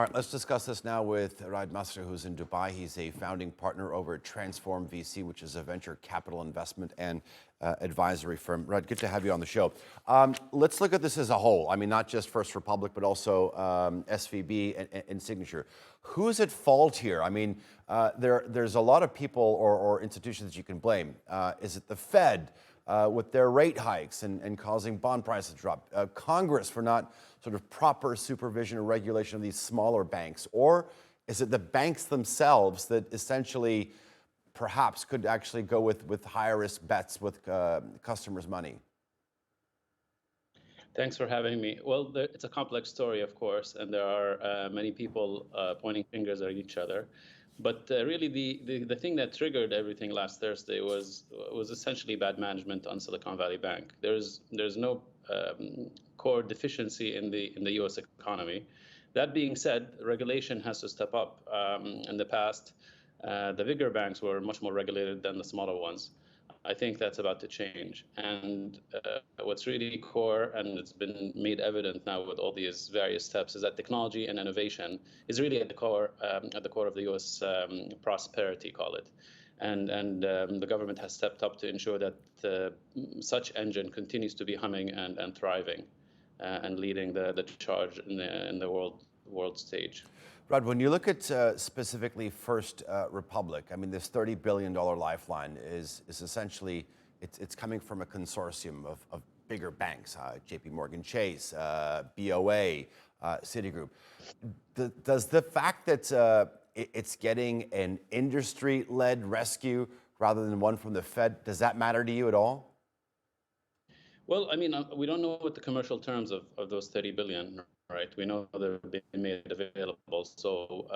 All right, let's discuss this now with Raed, who's in Dubai. He's a founding partner over at Transform VC, which is a venture capital investment and advisory firm. Raed, good to have you on the show. Let's look at this as a whole. I mean, not just First Republic, but also SVB and Signature. Who's at fault here? I mean, there's a lot of people or institutions that you can blame. Is it the Fed? With their rate hikes and causing bond prices to drop, Congress for not sort of proper supervision or regulation of these smaller banks, or is it the banks themselves that essentially perhaps could actually go with higher risk bets with customers' money? Thanks for having me. Well, it's a complex story, of course, and there are many people pointing fingers at each other. But really, the thing that triggered everything last Thursday was essentially bad management on Silicon Valley Bank. There's no core deficiency in the U.S. economy. That being said, regulation has to step up. In the past, the bigger banks were much more regulated than the smaller ones. I think that's about to change. And what's really core, and it's been made evident now with all these various steps, is that technology and innovation is really at the core of the U.S. Prosperity, call it. And the government has stepped up to ensure that such engine continues to be humming and thriving and leading the charge in the world stage. Raed, when you look at specifically First Republic, I mean, this $30 billion lifeline is essentially, it's coming from a consortium of bigger banks, JP Morgan Chase, BOA, Citigroup. Does the fact that it's getting an industry-led rescue rather than one from the Fed, does that matter to you at all? Well, I mean, we don't know what the commercial terms of those 30 billion, right? We know they're being made available. So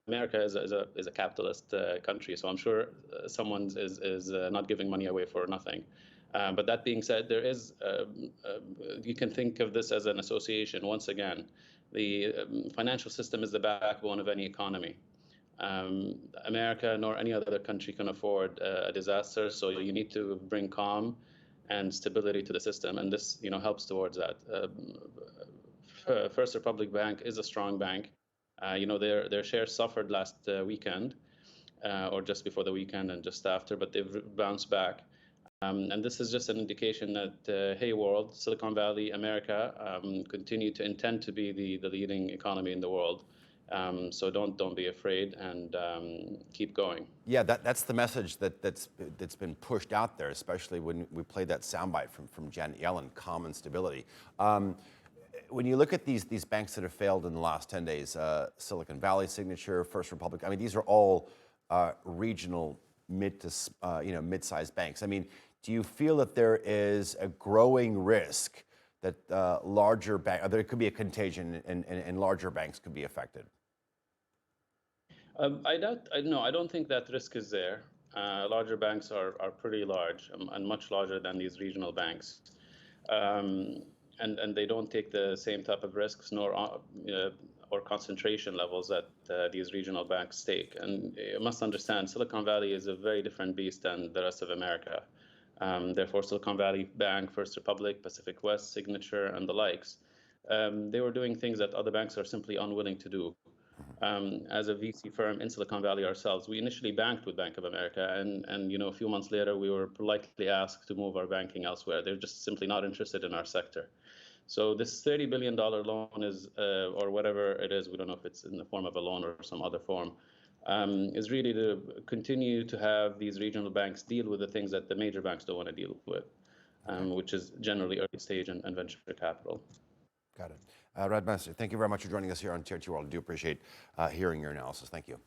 America is a capitalist country, so I'm sure someone is not giving money away for nothing. But that being said, there is you can think of this as an association. Once again, the financial system is the backbone of any economy. America nor any other country can afford a disaster, so you need to bring calm and stability to the system, and this helps towards that. First Republic Bank is a strong bank. Their shares suffered last weekend, or just before the weekend and just after, but they've bounced back. And this is just an indication that, hey, world, Silicon Valley, America, continue to intend to be the leading economy in the world. So don't be afraid and keep going. Yeah, that's the message that's been pushed out there, especially when we played that soundbite from Janet Yellen, calm and stability. When you look at these banks that have failed in the last 10 days, Silicon Valley, Signature, First Republic, I mean, these are all regional mid-sized banks. I mean, do you feel that there is a growing risk that larger banks, there could be a contagion and larger banks could be affected? I don't think that risk is there. Larger banks are pretty large and much larger than these regional banks. And they don't take the same type of risks or concentration levels that these regional banks take. And you must understand, Silicon Valley is a very different beast than the rest of America. Therefore, Silicon Valley Bank, First Republic, Pacific West, Signature, and the likes, they were doing things that other banks are simply unwilling to do. As a VC firm in Silicon Valley ourselves, we initially banked with Bank of America, and a few months later, we were politely asked to move our banking elsewhere. They're just simply not interested in our sector. So this $30 billion loan is, or whatever it is, we don't know if it's in the form of a loan or some other form, is really to continue to have these regional banks deal with the things that the major banks don't want to deal with, which is generally early stage and venture capital. Got it. Raed, thank you very much for joining us here on TRT World. I do appreciate hearing your analysis. Thank you.